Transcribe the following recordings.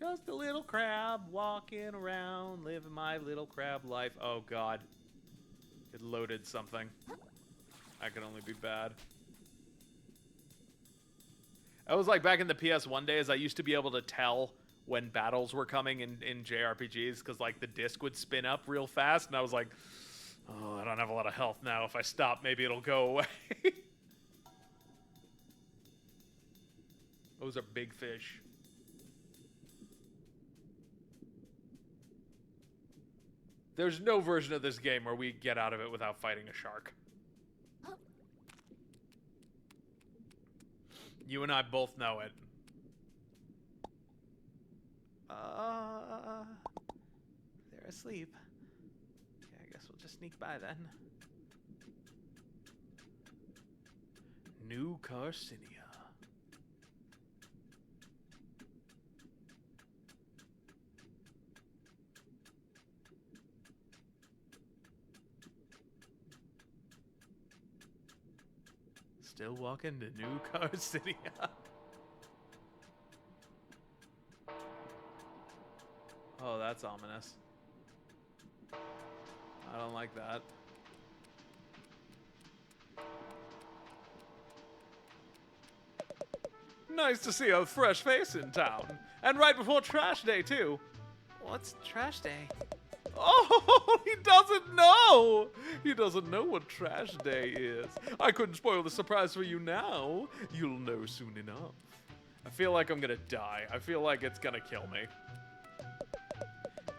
Just a little crab walking around, living my little crab life. Oh, God. It loaded something. That could only be bad. I was like back in the PS1 days, I used to be able to tell when battles were coming in JRPGs because like the disc would spin up real fast and I was like, oh, I don't have a lot of health now. If I stop, maybe it'll go away. Those are big fish. There's no version of this game where we get out of it without fighting a shark. You and I both know it. They're asleep. Okay, I guess we'll just sneak by then. New Carcinia. Still walking to New Carcinia. Oh, that's ominous. I don't like that. Nice to see a fresh face in town. And right before trash day, too. What's trash day? Oh, he doesn't know! He doesn't know what trash day is. I couldn't spoil the surprise for you now. You'll know soon enough. I feel like I'm gonna die. I feel like it's gonna kill me.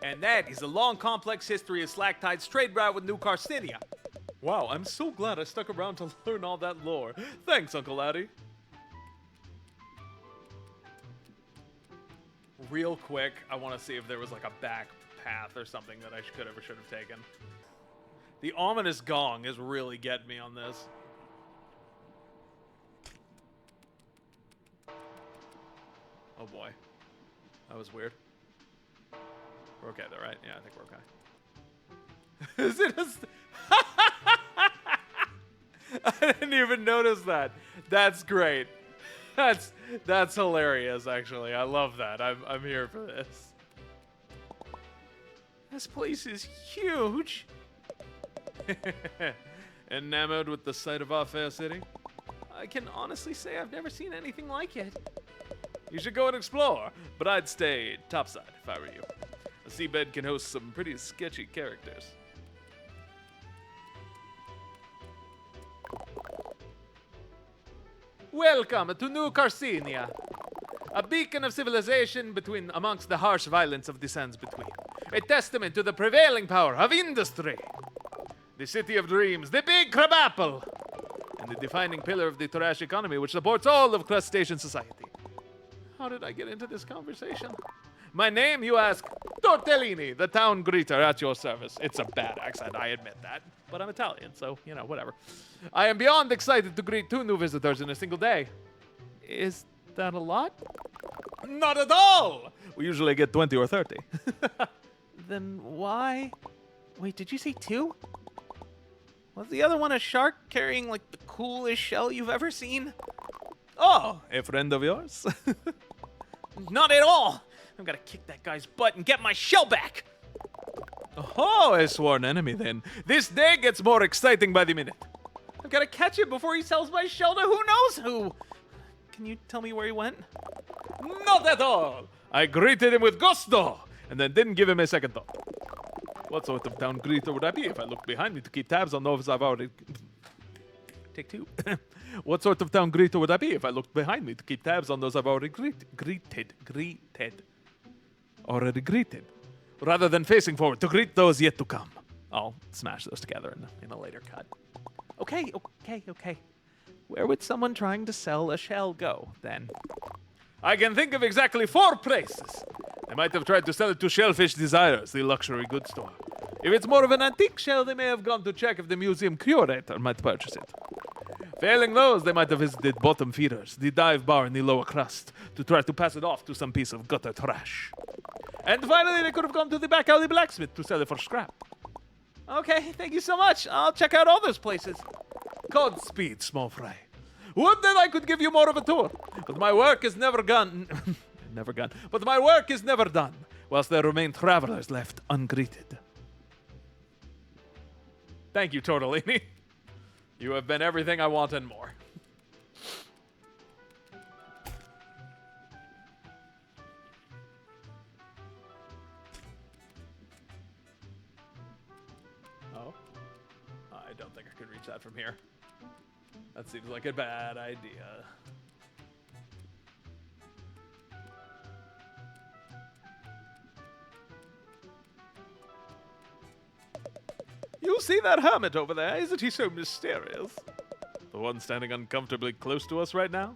And that is a long, complex history of Slacktide's trade route with New Carcinia. Wow, I'm so glad I stuck around to learn all that lore. Thanks, Uncle Addy. Real quick, I want to see if there was like a back path or something that I should have taken. The ominous gong is really getting me on this. Oh boy. That was weird. We're okay though, right? Yeah, I think we're okay. Is it a... I didn't even notice that. That's great. That's hilarious, actually. I love that. I'm here for this. This place is huge. Enamored with the sight of our fair city? I can honestly say I've never seen anything like it. You should go and explore, but I'd stay topside if I were you. The seabed can host some pretty sketchy characters. Welcome to New Carcinia, a beacon of civilization amongst the harsh violence of the sands between. A testament to the prevailing power of industry. The city of dreams, the big crabapple, and the defining pillar of the trash economy which supports all of crustacean society. How did I get into this conversation? My name, you ask? Tortellini, the town greeter at your service. It's a bad accent, I admit that. But I'm Italian, so, you know, whatever. I am beyond excited to greet 2 new visitors in a single day. Is that a lot? Not at all! We usually get 20 or 30. Then why? Wait, did you say 2? Was the other one a shark carrying, like, the coolest shell you've ever seen? Oh, a friend of yours? Not at all! I'm gonna kick that guy's butt and get my shell back! Oh, a sworn enemy then. This day gets more exciting by the minute. I've gotta catch him before he sells my shell to who knows who! Can you tell me where he went? Not at all! I greeted him with gusto, and then didn't give him a second thought. What sort of town greeter would I be if I looked behind me to keep tabs on those I've already... Take 2. What sort of town greeter would I be if I looked behind me to keep tabs on those I've already greeted? Already greeted. Rather than facing forward to greet those yet to come. I'll smash those together in a later cut. Okay. Where would someone trying to sell a shell go, then? I can think of exactly 4 places. They might have tried to sell it to Shellfish Desires, the luxury goods store. If it's more of an antique shell, they may have gone to check if the museum curator might purchase it. Failing those, they might have visited Bottom Feeders, the dive bar in the lower crust, to try to pass it off to some piece of gutter trash. And finally, they could have gone to the back alley blacksmith to sell it for scrap. Okay, thank you so much. I'll check out all those places. Godspeed, small fry. Would that I could give you more of a tour, but my work is never never gone. But my work is never done, whilst there remain travelers left ungreeted. Thank you, Tortellini. You have been everything I want and more. Oh. I don't think I could reach that from here. That seems like a bad idea. You see that hermit over there? Isn't he so mysterious? The one standing uncomfortably close to us right now?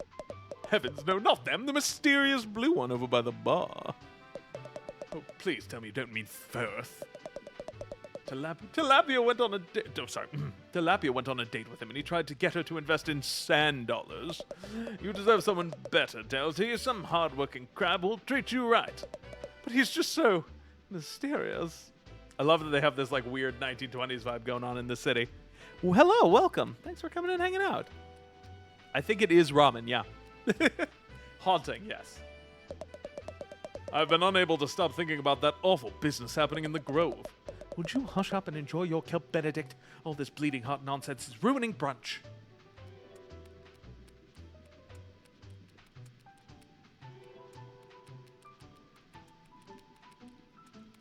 Heavens, no, not them. The mysterious blue one over by the bar. Oh, please tell me you don't mean Firth. Tilapia went on a date. Oh, sorry. Tilapia went on a date with him, and he tried to get her to invest in sand dollars. You deserve someone better, Delta. He's some hard-working crab who'll treat you right. But he's just so mysterious. I love that they have this like weird 1920s vibe going on in the city. Well, hello, welcome. Thanks for coming and hanging out. I think it is ramen, yeah. Haunting, yes. I've been unable to stop thinking about that awful business happening in the Grove. Would you hush up and enjoy your kelp Benedict? All this bleeding hot nonsense is ruining brunch.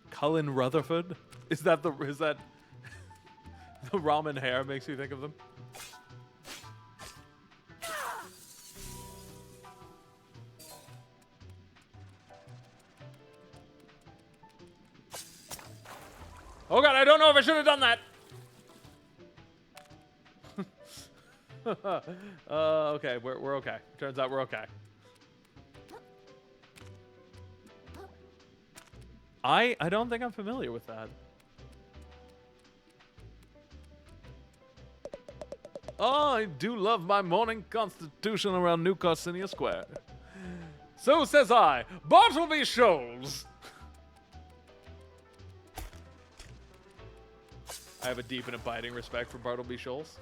Cullen Rutherford? Is that the ramen hair makes you think of them? Oh god, I don't know if I should have done that. Okay, we're okay. Turns out we're okay. I don't think I'm familiar with that. Oh, I do love my morning constitution around New Carcinia Square. So says I, Bartleby Shoals. I have a deep and abiding respect for Bartleby Shoals.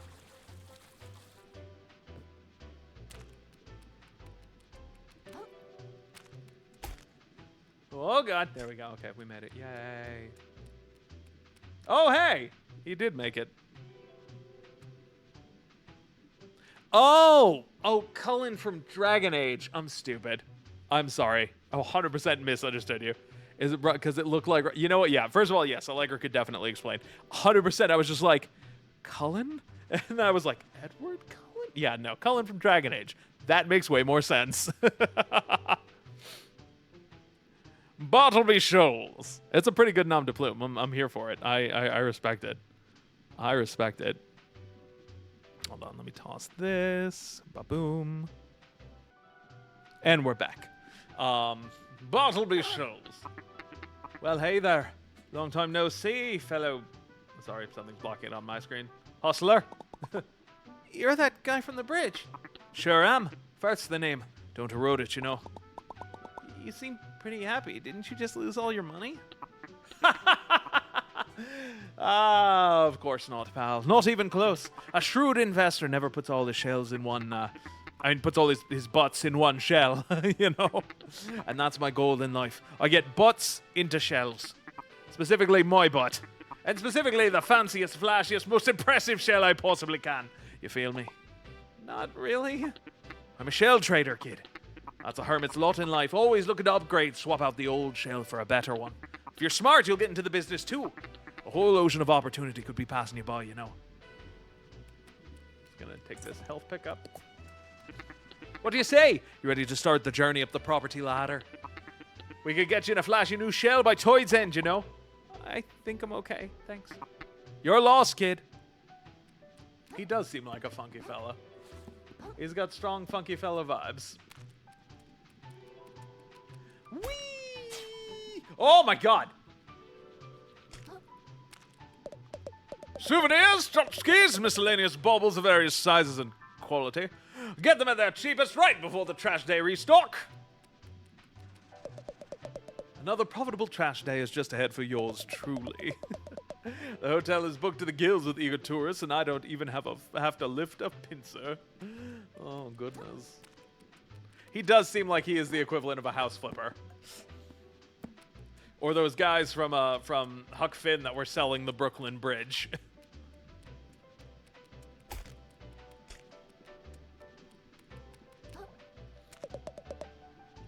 Oh god, there we go. Okay, we made it. Yay. Oh hey, he did make it. Oh, Cullen from Dragon Age. I'm stupid. I'm sorry. I 100% misunderstood you. Is it because it looked like, you know what? Yeah, first of all, yes, Allegra could definitely explain. 100% I was just like, Cullen? And I was like, Edward Cullen? Yeah, no, Cullen from Dragon Age. That makes way more sense. Bartleby Shoals. It's a pretty good nom de plume. I'm here for it. I respect it. I respect it. Hold on, let me toss this. Ba-boom. And we're back. Bartleby Shoals. Well, hey there. Long time no see, fellow... Sorry, something's blocking it on my screen. Hustler. You're that guy from the bridge. Sure am. Firth's the name. Don't erode it, you know. You seem pretty happy. Didn't you just lose all your money? Of course not, pal. Not even close. A shrewd investor never puts all his shells in one... puts all his butts in one shell, you know? And that's my goal in life. I get butts into shells. Specifically my butt. And specifically the fanciest, flashiest, most impressive shell I possibly can. You feel me? Not really. I'm a shell trader, kid. That's a hermit's lot in life. Always looking to upgrade, swap out the old shell for a better one. If you're smart, you'll get into the business too. A whole ocean of opportunity could be passing you by, you know. Just gonna take this health pickup. What do you say? You ready to start the journey up the property ladder? We could get you in a flashy new shell by Toyd's End, you know? I think I'm okay, thanks. You're lost, kid. He does seem like a funky fella. He's got strong funky fella vibes. Whee! Oh my god! Souvenirs, chopskis, miscellaneous baubles of various sizes and quality. Get them at their cheapest right before the trash day restock. Another profitable trash day is just ahead for yours truly. The hotel is booked to the gills with eager tourists, and I don't even have to lift a pincer. Oh, goodness. He does seem like he is the equivalent of a house flipper. Or those guys from Huck Finn that were selling the Brooklyn Bridge.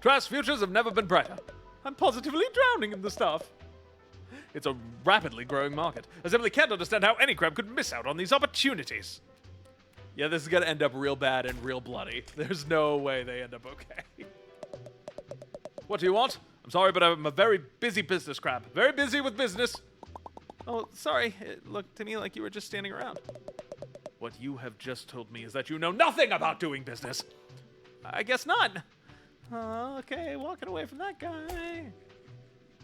Trash futures have never been brighter. I'm positively drowning in the stuff. It's a rapidly growing market. I simply can't understand how any crab could miss out on these opportunities. Yeah, this is gonna end up real bad and real bloody. There's no way they end up okay. What do you want? I'm sorry, but I'm a very busy business crab. Very busy with business. Oh, sorry. It looked to me like you were just standing around. What you have just told me is that you know nothing about doing business. I guess not. Okay, walking away from that guy.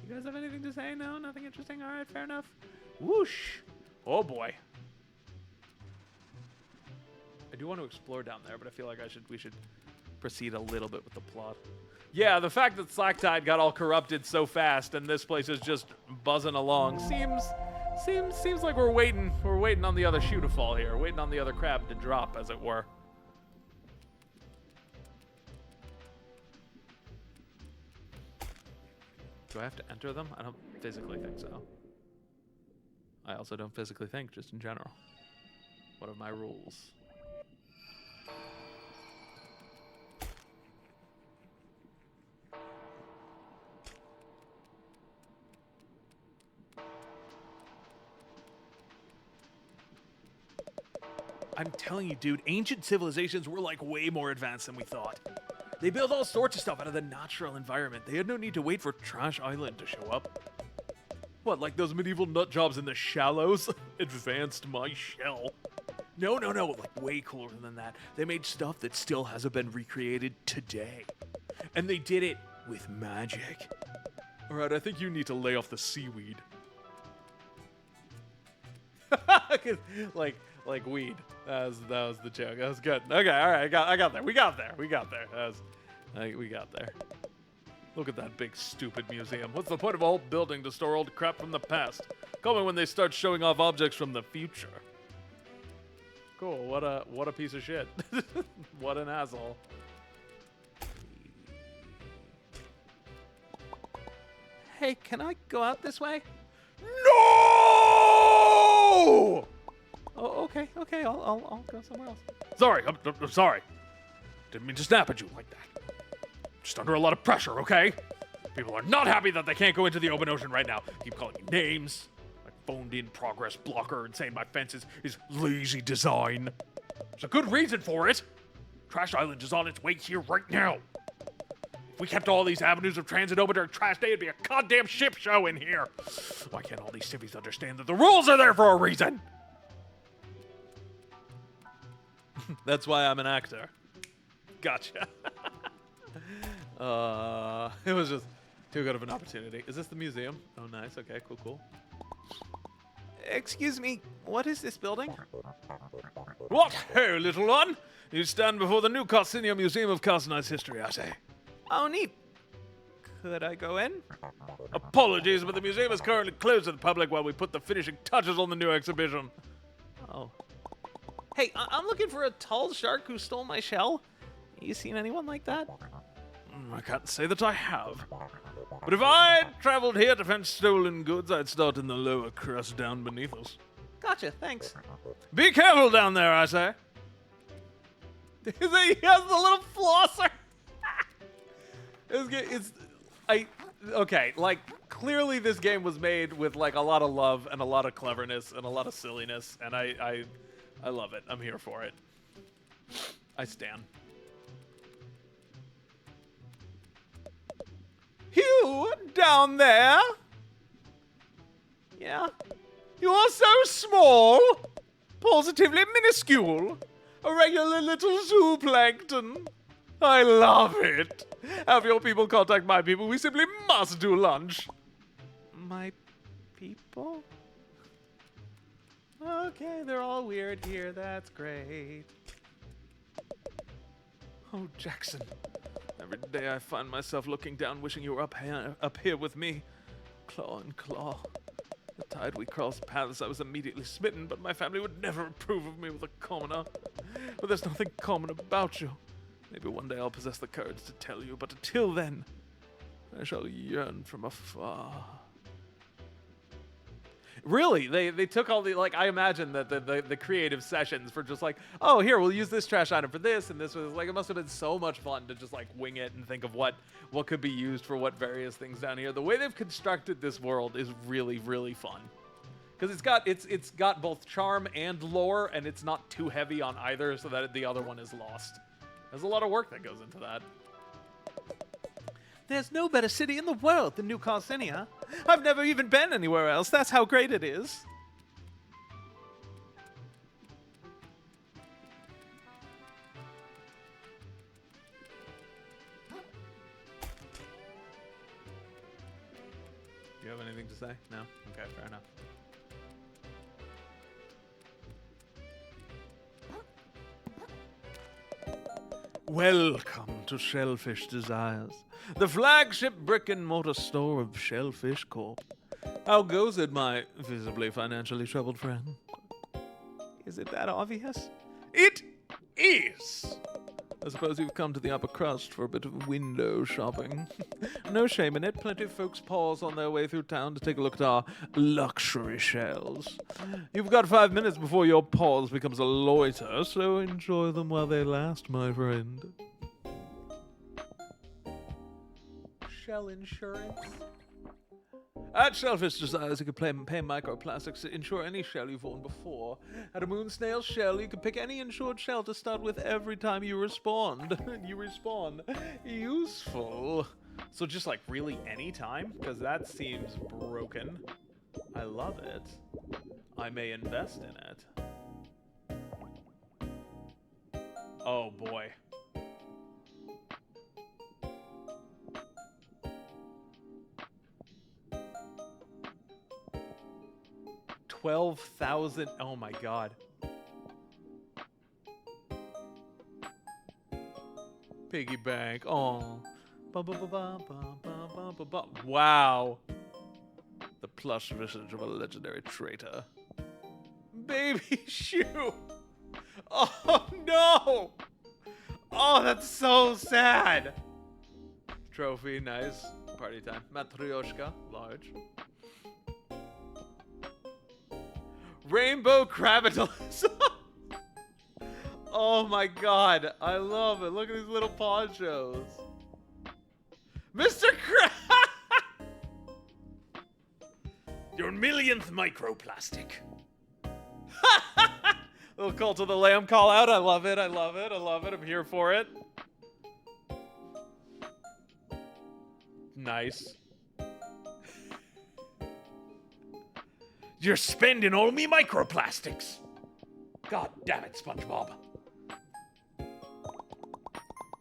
You guys have anything to say? No, nothing interesting. All right, fair enough. Whoosh. Oh boy. I do want to explore down there, but I feel like we should proceed a little bit with the plot. Yeah, the fact that Slacktide got all corrupted so fast and this place is just buzzing along seems like we're waiting on the other shoe to fall here, waiting on the other crab to drop, as it were. Do I have to enter them? I don't physically think so. I also don't physically think, just in general. What are my rules? I'm telling you, dude, ancient civilizations were like way more advanced than we thought. They built all sorts of stuff out of the natural environment. They had no need to wait for Trash Island to show up. What, like those medieval nut jobs in the shallows? Advanced my shell. No, like way cooler than that. They made stuff that still hasn't been recreated today. And they did it with magic. All right, I think you need to lay off the seaweed. like weed. That was the joke. That was good. Okay, all right, I got there. We got there. We got there. Look at that big stupid museum. What's the point of a whole building to store old crap from the past? Call me when they start showing off objects from the future. Cool. What a piece of shit. What an asshole. Hey, can I go out this way? No! Oh, okay. I'll go somewhere else. Sorry, I'm sorry. Didn't mean to snap at you like that. Just under a lot of pressure, okay? People are not happy that they can't go into the open ocean right now. Keep calling me names. My phoned-in progress blocker and saying my fence is lazy design. There's a good reason for it. Trash Island is on its way here right now. If we kept all these avenues of transit open during trash day, it'd be a goddamn ship show in here. Why can't all these civvies understand that the rules are there for a reason? That's why I'm an actor. Gotcha. It was just too good of an opportunity. Is this the museum? Oh, nice. Okay, cool. Excuse me, what is this building? What ho, little one? You stand before the new Carcinia Museum of Carcinized History, I say. Oh, neat. Could I go in? Apologies, but the museum is currently closed to the public while we put the finishing touches on the new exhibition. Oh. Hey, I'm looking for a tall shark who stole my shell. You seen anyone like that? I can't say that I have. But if I'd traveled here to fence stolen goods, I'd start in the lower crust down beneath us. Gotcha, thanks. Be careful down there, I say. He has the little flosser. Okay, like, clearly this game was made with, like, a lot of love and a lot of cleverness and a lot of silliness, and I love it. I'm here for it. I stand. You down there? Yeah? You are so small, positively minuscule, a regular little zooplankton. I love it. Have your people contact my people. We simply must do lunch. My people? Okay, they're all weird here. That's great. Oh, Jackson. Every day I find myself looking down, wishing you were up here with me. Claw and claw. The tide we crossed paths, I was immediately smitten, but my family would never approve of me with a commoner. But there's nothing common about you. Maybe one day I'll possess the courage to tell you, but until then, I shall yearn from afar. Really, they took all the, like, I imagine that the creative sessions for just like, oh, here, we'll use this trash item for this, and this was, like, it must have been so much fun to just, like, wing it and think of what could be used for what various things down here. The way they've constructed this world is really, really fun. Because it's got both charm and lore, and it's not too heavy on either, so that the other one is lost. There's a lot of work that goes into that. There's no better city in the world than New Carcinia. I've never even been anywhere else. That's how great it is. Do you have anything to say? No? Okay, fair enough. Welcome to Shellfish Desires, the flagship brick-and-mortar store of Shellfish Corp. How goes it, my visibly financially troubled friend? Is it that obvious? It is! I suppose you've come to the upper crust for a bit of window shopping. No shame in it. Plenty of folks pause on their way through town to take a look at our luxury shelves. You've got 5 minutes before your pause becomes a loiter, so enjoy them while they last, my friend. Shell insurance? At Shellfish Desires, you can pay microplastics to insure any shell you've owned before. At a moon snail shell, you can pick any insured shell to start with every time you respond. Useful. So just like really any time? Because that seems broken. I love it. I may invest in it. Oh boy. 12,000. Oh my god. Piggy bank. Oh. Wow. The plush visage of a legendary traitor. Baby shoe. Oh no. Oh, that's so sad. Trophy, nice. Party time. Matryoshka, large. Rainbow Crabitals. Oh my god, I love it. Look at these little ponchos. Mr. Crab! Your millionth microplastic. Little Cult of the Lamb call out. I love it, I love it, I love it. I'm here for it. Nice. You're spending all me microplastics. God damn it, SpongeBob.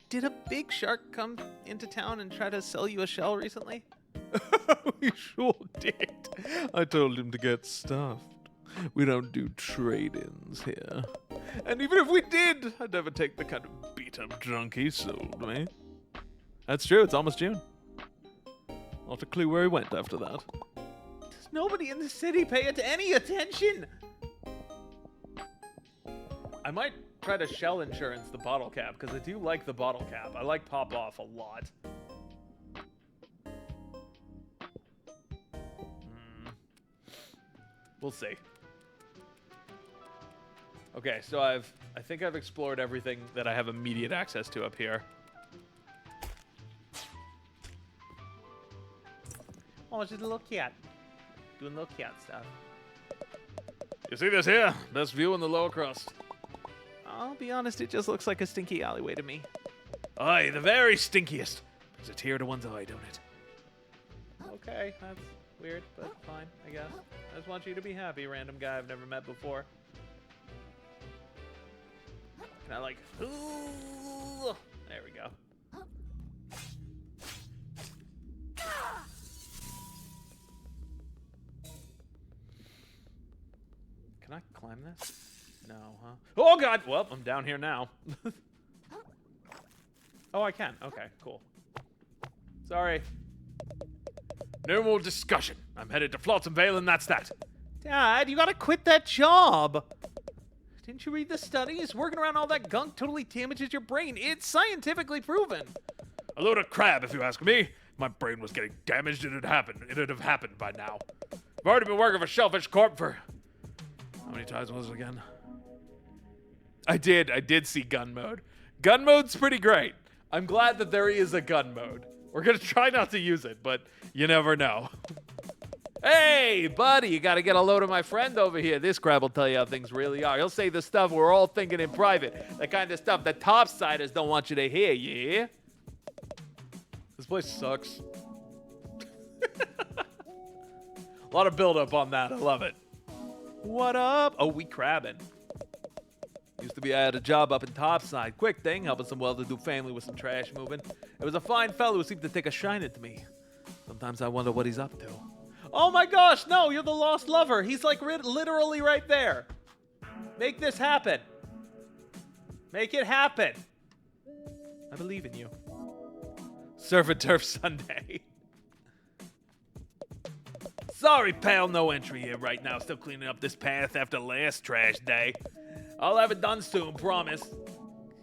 Did a big shark come into town and try to sell you a shell recently? We sure did. I told him to get stuffed. We don't do trade-ins here. And even if we did, I'd never take the kind of beat-up drunk he sold me. That's true, it's almost June. Not a clue where he went after that. Nobody in the city pay it any attention. I might try to shell insurance the bottle cap, because I do like the bottle cap. I like Pop Off a lot. We'll see. Okay, so I think I've explored everything that I have immediate access to up here. Oh, it's just a little cat. Doing little cat stuff. You see this here? Best view in the lower crust. I'll be honest, it just looks like a stinky alleyway to me. Aye, the very stinkiest. Brings a tear to one's eye, don't it? Okay, that's weird, but fine, I guess. I just want you to be happy, random guy I've never met before. Can I like... Ooh, there we go. Can I climb this? No, huh? Oh god! Well, I'm down here now. Oh, I can. Okay, cool. Sorry. No more discussion. I'm headed to Flotsam Vale and that's that. Dad, you gotta quit that job. Didn't you read the studies? Working around all that gunk totally damages your brain. It's scientifically proven. A load of crap, if you ask me. If my brain was getting damaged, it'd have happened by now. I've already been working for Shellfish Corp for... How many times was it again? I did see gun mode. Gun mode's pretty great. I'm glad that there is a gun mode. We're gonna try not to use it, but you never know. Hey, buddy, you gotta get a load of my friend over here. This crab will tell you how things really are. He'll say the stuff we're all thinking in private. The kind of stuff the topsiders don't want you to hear, yeah? This place sucks. A lot of build-up on that. I love it. What up? Oh, we crabbing. Used to be I had a job up in Topside. Quick thing, helping some well-to-do family with some trash moving. It was a fine fellow who seemed to take a shine into me. Sometimes I wonder what he's up to. Oh my gosh, no, you're the lost lover. He's like literally right there. Make this happen. Make it happen. I believe in you. Surf and Turf Sunday. Sorry, pal, no entry here right now. Still cleaning up this path after last trash day. I'll have it done soon, promise.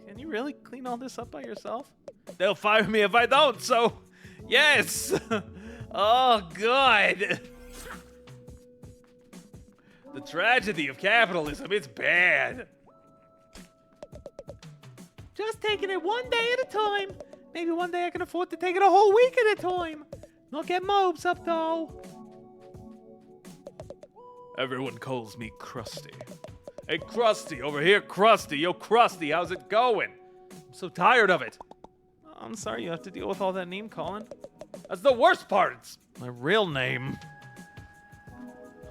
Can you really clean all this up by yourself? They'll fire me if I don't, so yes. Oh, good. The tragedy of capitalism, it's bad. Just taking it one day at a time. Maybe one day I can afford to take it a whole week at a time. Not get my hopes up, though. Everyone calls me Krusty. Hey, Krusty, over here, Krusty. Yo, Krusty, how's it going? I'm so tired of it. I'm sorry you have to deal with all that name calling. That's the worst part. It's my real name.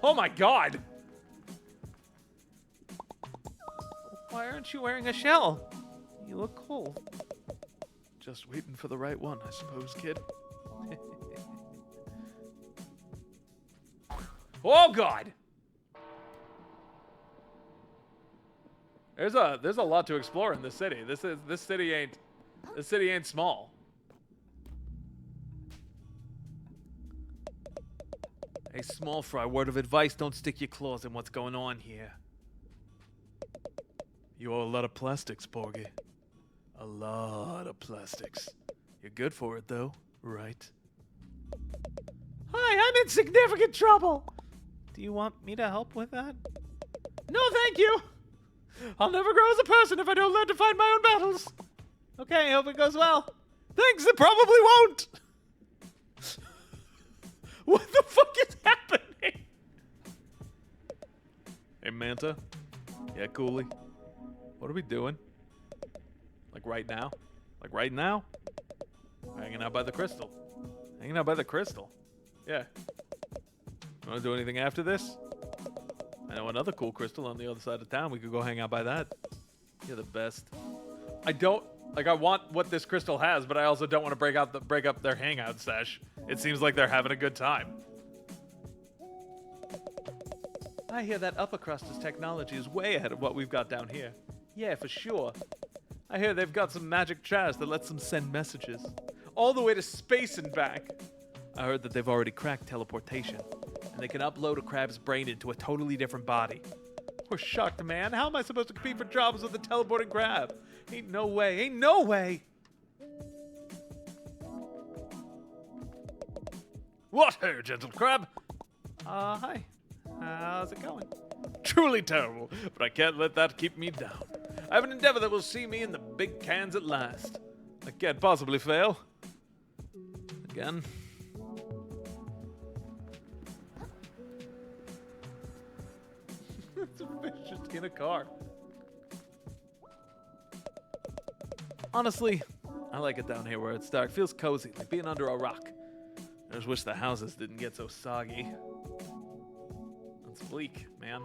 Oh my god. Why aren't you wearing a shell? You look cool. Just waiting for the right one, I suppose, kid. Oh god. There's a lot to explore in this city. This city ain't small. Hey, small fry, word of advice, don't stick your claws in what's going on here. You owe a lot of plastics, Porgy. A lot of plastics. You're good for it, though, right? Hi, I'm in significant trouble. Do you want me to help with that? No, thank you. I'll never grow as a person if I don't learn to fight my own battles. Okay, hope it goes well. Thanks, it probably won't. What the fuck is happening? Hey, Manta. Yeah, Coolie. What are we doing? Like right now? Like right now? Hanging out by the crystal. Hanging out by the crystal. Yeah. You want to do anything after this? I know another cool crystal on the other side of town. We could go hang out by that. You're the best. I want what this crystal has, but I also don't want to break up their hangout sesh. It seems like they're having a good time. I hear that upper crust's technology is way ahead of what we've got down here. Yeah, for sure. I hear they've got some magic trash that lets them send messages. All the way to space and back. I heard that they've already cracked teleportation. And they can upload a crab's brain into a totally different body. We're shocked, man. How am I supposed to compete for jobs with a teleporting crab? Ain't no way. Ain't no way. What ho, gentle crab? Hi. How's it going? Truly terrible, but I can't let that keep me down. I have an endeavor that will see me in the big cans at last. I can't possibly fail. Again. It's a fish just in a car. Honestly, I like it down here where it's dark. Feels cozy, like being under a rock. I just wish the houses didn't get so soggy. It's bleak, man.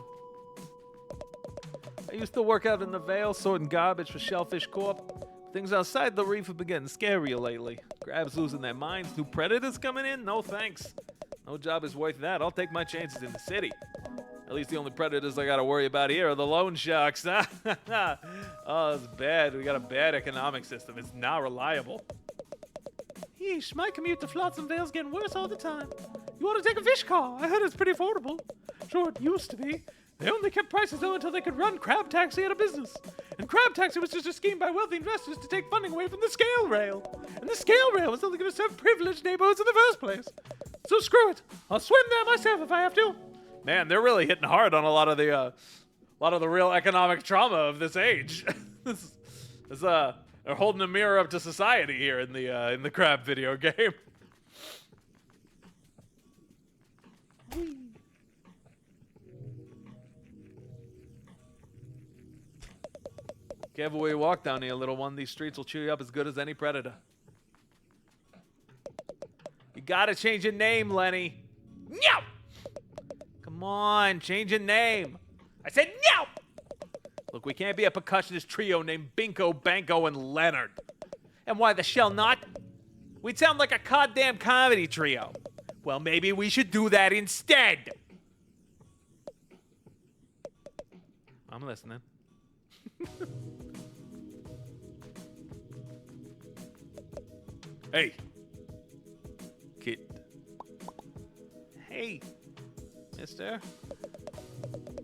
I used to work out in the Vale, sorting garbage for Shellfish Corp. Things outside the reef have been getting scarier lately. Crabs losing their minds, new predators coming in? No thanks. No job is worth that. I'll take my chances in the city. At least the only predators I gotta worry about here are the loan sharks. Oh, it's bad. We got a bad economic system. It's not reliable. Yeesh, my commute to Flotsam Vale's getting worse all the time. You want to take a fish car? I heard it's pretty affordable. Sure, it used to be. They only kept prices low until they could run Crab Taxi out of business. And Crab Taxi was just a scheme by wealthy investors to take funding away from the scale rail. And the scale rail was only going to serve privileged neighborhoods in the first place. So screw it. I'll swim there myself if I have to. Man, they're really hitting hard on a lot of the real economic trauma of this age. They're holding a mirror up to society here in the Crab video game. Careful where you walk down here, little one. These streets will chew you up as good as any predator. You gotta change your name, Lenny. No! Come on, change your name. I said no! Look, we can't be a percussionist trio named Binko, Banko, and Leonard. And why the shell not? We'd sound like a goddamn comedy trio. Well, maybe we should do that instead. I'm listening. Hey. Kid. Hey. Mister.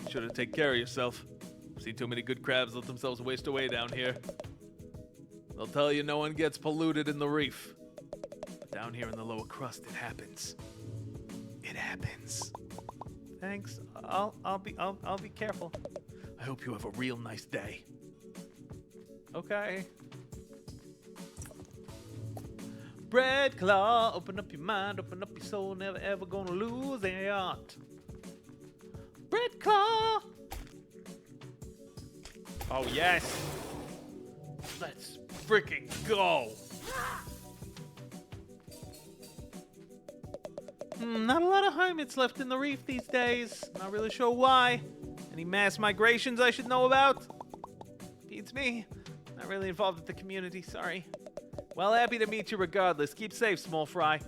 You should have taken care of yourself. Seen too many good crabs let themselves waste away down here. They'll tell you no one gets polluted in the reef. But down here in the lower crust, it happens. It happens. Thanks. I'll be careful. I hope you have a real nice day. Okay. Bread claw, open up your mind, open up your soul, never ever gonna lose it. Bread claw. Oh yes. Let's freaking go. Not a lot of hermits left in the reef these days. Not really sure why. Any mass migrations I should know about? Beats me. Not really involved with the community, sorry. Well, happy to meet you regardless. Keep safe, small fry.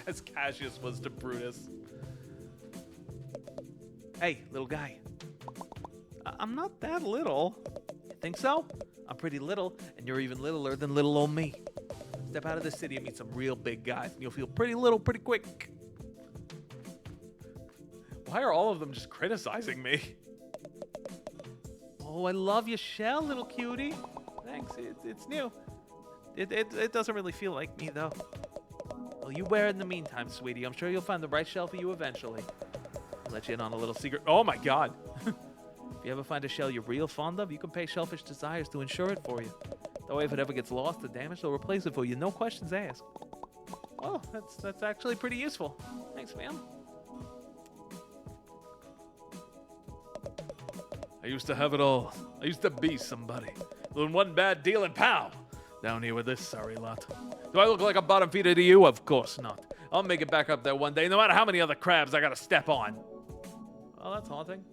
As Cassius was to Brutus. Hey, little guy. I'm not that little. You think so? I'm pretty little, and you're even littler than little old me. Step out of the city and meet some real big guys, and you'll feel pretty little pretty quick. Why are all of them just criticizing me? Oh, I love your shell, little cutie. Thanks, it's new. It doesn't really feel like me, though. Well, you wear it in the meantime, sweetie. I'm sure you'll find the right shell for you eventually. I'll let you in on a little secret. Oh, my God. If you ever find a shell you're real fond of, you can pay Shellfish Desires to insure it for you. That way, if it ever gets lost or damaged, they'll replace it for you. No questions asked. Oh, that's actually pretty useful. Thanks, ma'am. I used to have it all. I used to be somebody. Doing one bad deal and pow! Down here with this sorry lot. Do I look like a bottom feeder to you? Of course not. I'll make it back up there one day, no matter how many other crabs I gotta step on. Oh, that's haunting.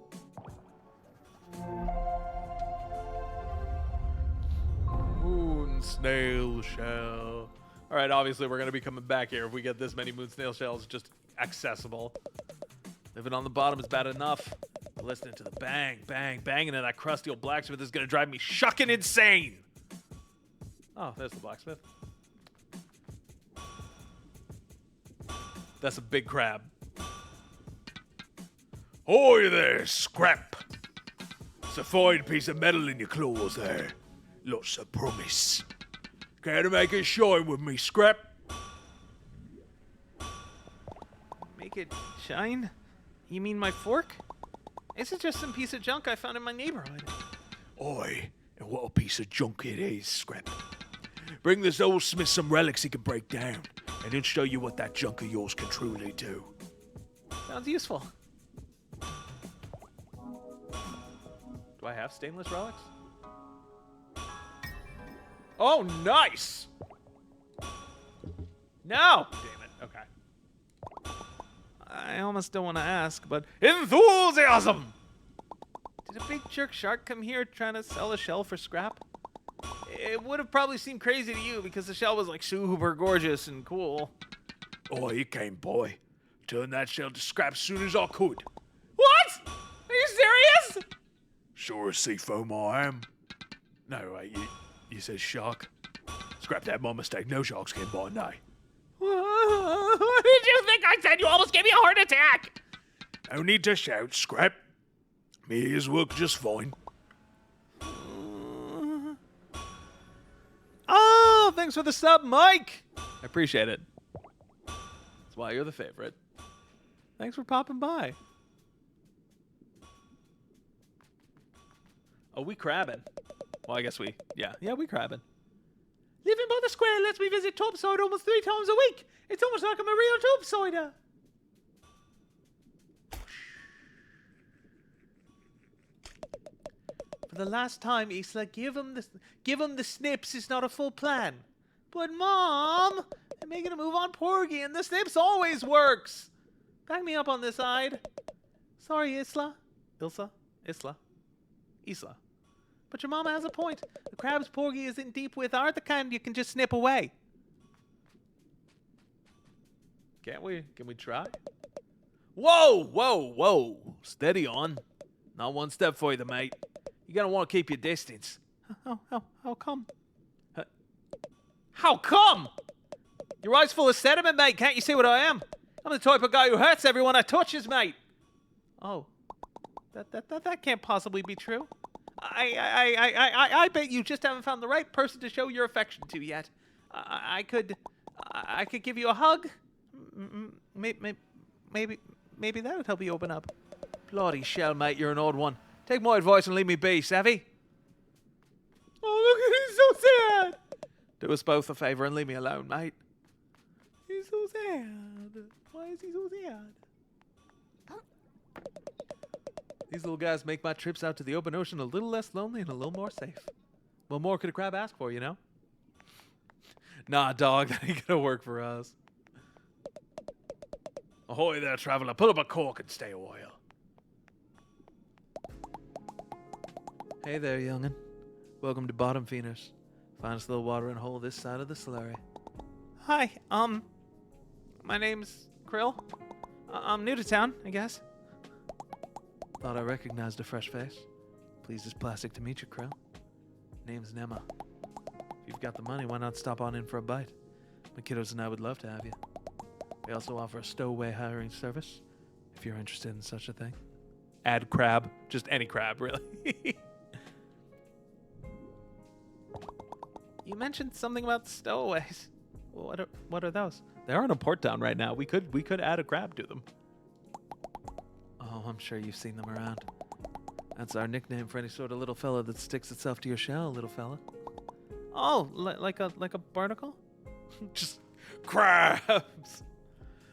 Moon snail shell. Alright, obviously we're gonna be coming back here if we get this many moon snail shells just accessible. Living on the bottom is bad enough. But listening to the bang, bang, banging of that crusty old blacksmith is gonna drive me shucking insane. Oh, there's the blacksmith. That's a big crab. Ahoy there, scrap. It's a fine piece of metal in your claws there. Lots of promise. Care to make it shine with me, scrap? Make it shine? You mean my fork? This is just some piece of junk I found in my neighborhood. Oi, and what a piece of junk it is, scrap. Bring this old smith some relics he can break down, and he'll show you what that junk of yours can truly do. Sounds useful. Do I have stainless relics? Oh, nice! No! Damn it, okay. I almost don't want to ask, but enthusiasm! Did a big jerk shark come here trying to sell a shell for scrap? It would have probably seemed crazy to you because the shell was like super gorgeous and cool. Oh, he came, boy. Turned that shell to scrap as soon as I could. What? Are you serious? Sure as sea foam I am. No, wait, you said shark. Scrap that, my mistake. No sharks came by now. What did you think I said? You almost gave me a heart attack. No need to shout, scrap. My ears work just fine. Oh, thanks for the sub, Mike. I appreciate it. That's why you're the favorite. Thanks for popping by. Oh, we crabbing. Well, I guess we we crabbing. Living by the square lets me visit topside almost 3 times a week. It's almost like I'm a real topsider. For the last time, Isla, give him the snips. It's not a full plan. But Mom, I'm making a move on Porgy, and the snips always works. Back me up on this side. Sorry, Isla. Isla. But your mama has a point. The crabs Porgy is in deep with aren't the kind you can just snip away. Can't we? Can we try? Whoa! Steady on. Not one step for you, mate. You're gonna want to keep your distance. How come? How come? Your eyes full of sediment, mate. Can't you see what I am? I'm the type of guy who hurts everyone I touches, mate. Oh, that can't possibly be true. I bet you just haven't found the right person to show your affection to yet. I could give you a hug. Maybe that would help you open up. Bloody shell, mate, you're an odd one. Take my advice and leave me be, savvy? Oh, look at him, so sad. Do us both a favor and leave me alone, mate. He's so sad. Why is he so sad? These little guys make my trips out to the open ocean a little less lonely and a little more safe. What more could a crab ask for, you know? Nah, dog, that ain't gonna work for us. Ahoy there, traveler. Pull up a cork and stay a while. Hey there, young'un. Welcome to Bottom Feeders. Finest little watering hole this side of the slurry. Hi, my name's Krill. I'm new to town, I guess. Thought I recognized a fresh face. Pleased as plastic to meet you, Krill. Name's Nema. If you've got the money, why not stop on in for a bite? My kiddos and I would love to have you. We also offer a stowaway hiring service, if you're interested in such a thing. Add crab. Just any crab, really. You mentioned something about stowaways. What are those? They're in a port town right now. We could add a crab to them. Oh, I'm sure you've seen them around. That's our nickname for any sort of little fella that sticks itself to your shell, little fella. Oh, like a barnacle? Just crabs.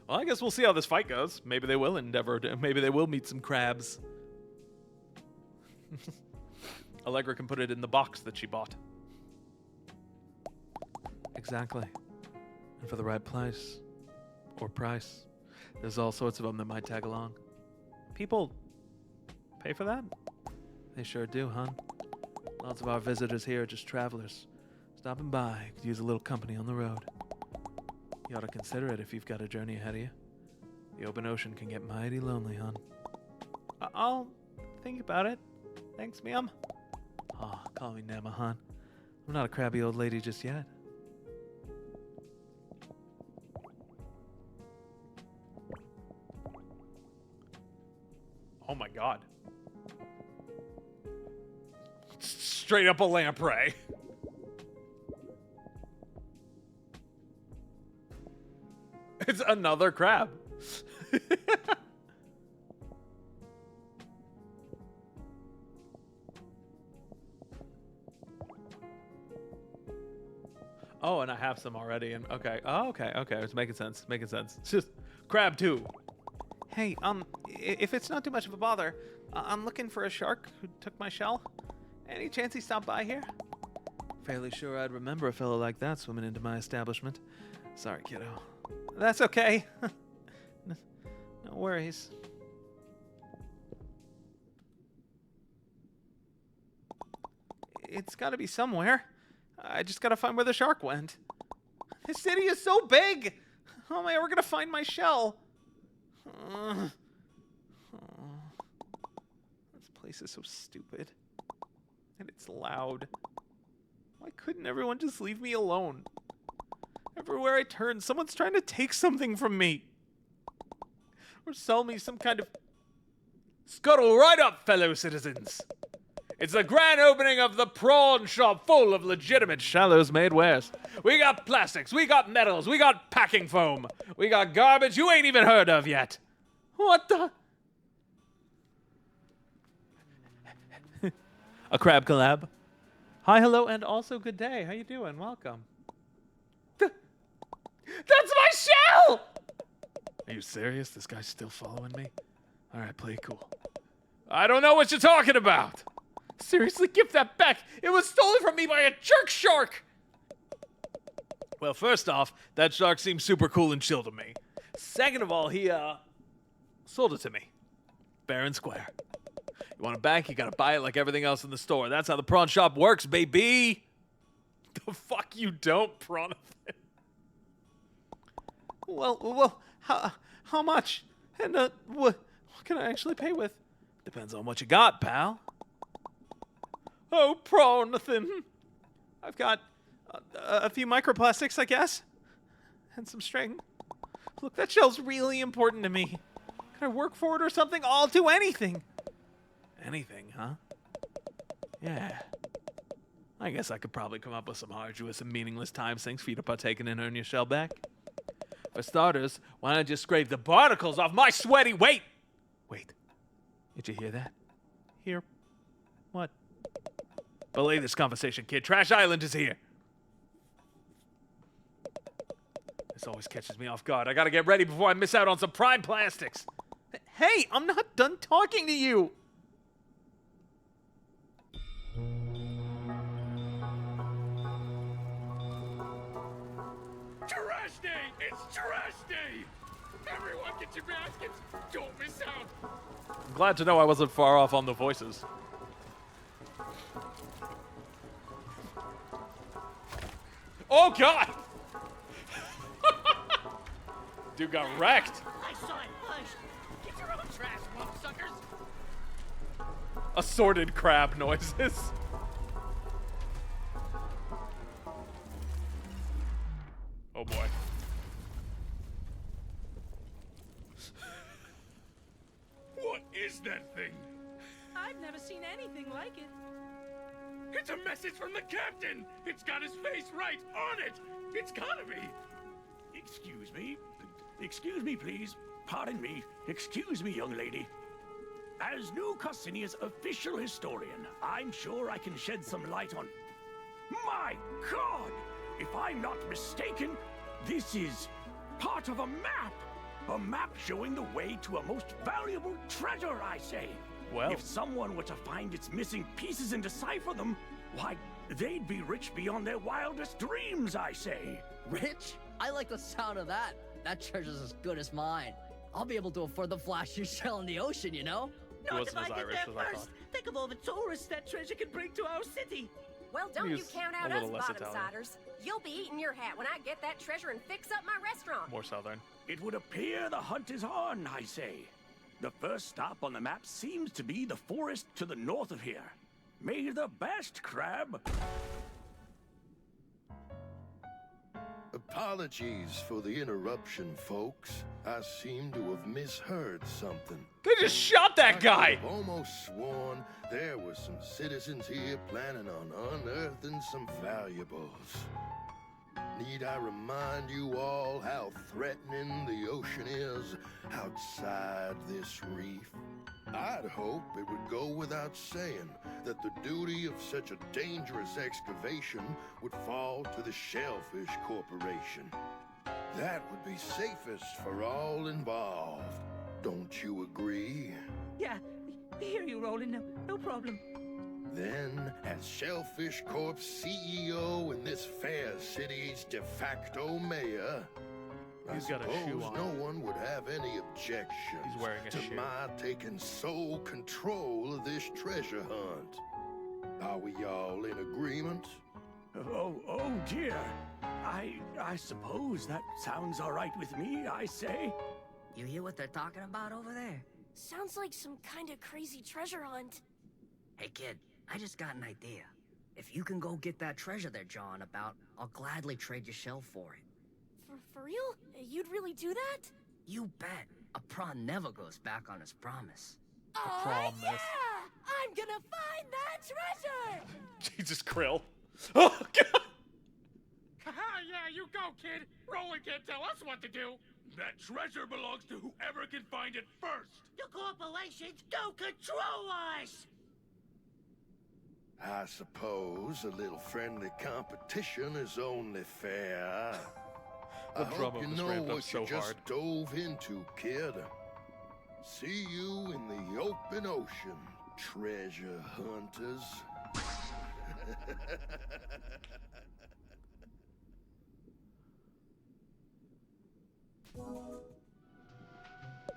Well, I guess we'll see how this fight goes. Maybe they will maybe they will meet some crabs. Allegra can put it in the box that she bought. Exactly. And for the right price. Or price. There's all sorts of them that might tag along. People pay for that? They sure do, hon. Lots of our visitors here are just travelers. Stopping by, could use a little company on the road. You ought to consider it if you've got a journey ahead of you. The open ocean can get mighty lonely, hon. I'll think about it. Thanks, ma'am. Oh, call me Nema, hon. I'm not a crabby old lady just yet. Oh my god. Straight up a lamprey. It's another crab. Oh, and I have some already. And okay. Oh, okay. It's making sense. It's just crab 2. Hey, if it's not too much of a bother, I'm looking for a shark who took my shell. Any chance he stopped by here? Fairly sure I'd remember a fellow like that swimming into my establishment. Sorry, kiddo. That's okay. No worries. It's gotta be somewhere. I just gotta find where the shark went. This city is so big! How am I ever gonna find my shell? This place is so stupid. And it's loud. Why couldn't everyone just leave me alone? Everywhere I turn, someone's trying to take something from me. Or sell me some kind of Scuttle right up, fellow citizens. It's the grand opening of the prawn shop full of legitimate shallows made wares. We got plastics, we got metals, we got packing foam. We got garbage you ain't even heard of yet. What the? A crab collab. Hi, hello, and also good day. How you doing? Welcome. That's my shell! Are you serious? This guy's still following me? All right, play it cool. I don't know what you're talking about. Seriously, give that back. It was stolen from me by a jerk shark. Well, first off, that shark seems super cool and chill to me. Second of all, he, sold it to me. Fair and square. You want it back, you gotta buy it like everything else in the store. That's how the prawn shop works, baby. The fuck you don't, Prawn. Well, how much? And, what can I actually pay with? Depends on what you got, pal. Oh, Prawnathan. I've got a few microplastics, I guess. And some string. Look, that shell's really important to me. Can I work for it or something? I'll do anything. Anything, huh? Yeah. I guess I could probably come up with some arduous and meaningless time sinks for you to partake in and earn your shell back. For starters, why not just scrape the barnacles off my sweaty... Wait! Did you hear that? Hear what? Belay this conversation, kid. Trash Island is here. This always catches me off guard. I gotta get ready before I miss out on some prime plastics. Hey, I'm not done talking to you. Trash day! It's trash day! Everyone get your baskets! Don't miss out! I'm glad to know I wasn't far off on the voices. Oh, God! Dude got wrecked. I saw it push! Get your own trash, suckers! Assorted crab noises. Oh, boy. What is that thing? I've never seen anything like it. It's a message from the captain! It's got his face right on it! It's gotta be! Excuse me? Excuse me, please. Pardon me. Excuse me, young lady. As New Carsinia's official historian, I'm sure I can shed some light on... My God! If I'm not mistaken, this is part of a map! A map showing the way to a most valuable treasure, I say. Well, if someone were to find its missing pieces and decipher them, why, they'd be rich beyond their wildest dreams, I say. Rich? I like the sound of that. That treasure's as good as mine. I'll be able to afford the flashiest shell in the ocean, you know? He wasn't as Irish as I thought. Think of all the tourists that treasure can bring to our city. Well, don't you He's count a out little us less bottom-siders. You'll be eating your hat when I get that treasure and fix up my restaurant. More southern. It would appear the hunt is on, I say. The first stop on the map seems to be the forest to the north of here. May the best, Crab. Apologies for the interruption, folks. I seem to have misheard something. They just shot that guy! I've almost sworn there were some citizens here planning on unearthing some valuables. Need I remind you all how threatening the ocean is outside this reef? I'd hope it would go without saying that the duty of such a dangerous excavation would fall to the Shellfish Corporation. That would be safest for all involved. Don't you agree? Yeah, hear you, Roland. No problem. Then, as Shellfish Corp's CEO and this fair city's de facto mayor, He's I got a shoe suppose on. no one would have any objections He's wearing a to shoe. my taking sole control of this treasure hunt. Are we all in agreement? Oh dear. I suppose that sounds all right with me, I say. You hear what they're talking about over there? Sounds like some kind of crazy treasure hunt. Hey kid, I just got an idea. If you can go get that treasure they're jawing about, I'll gladly trade your shell for it. For real? You'd really do that? You bet. A prawn never goes back on his promise. Oh, prom yeah! mess. I'm gonna find that treasure! Jesus, Krill. Oh, God. Haha, yeah, you go, kid. Roland can't tell us what to do. That treasure belongs to whoever can find it first. The corporations don't control us! I suppose a little friendly competition is only fair. The I hope drum you was know ramped up what so you just hard. dove into, kid. See you in the open ocean, treasure hunters.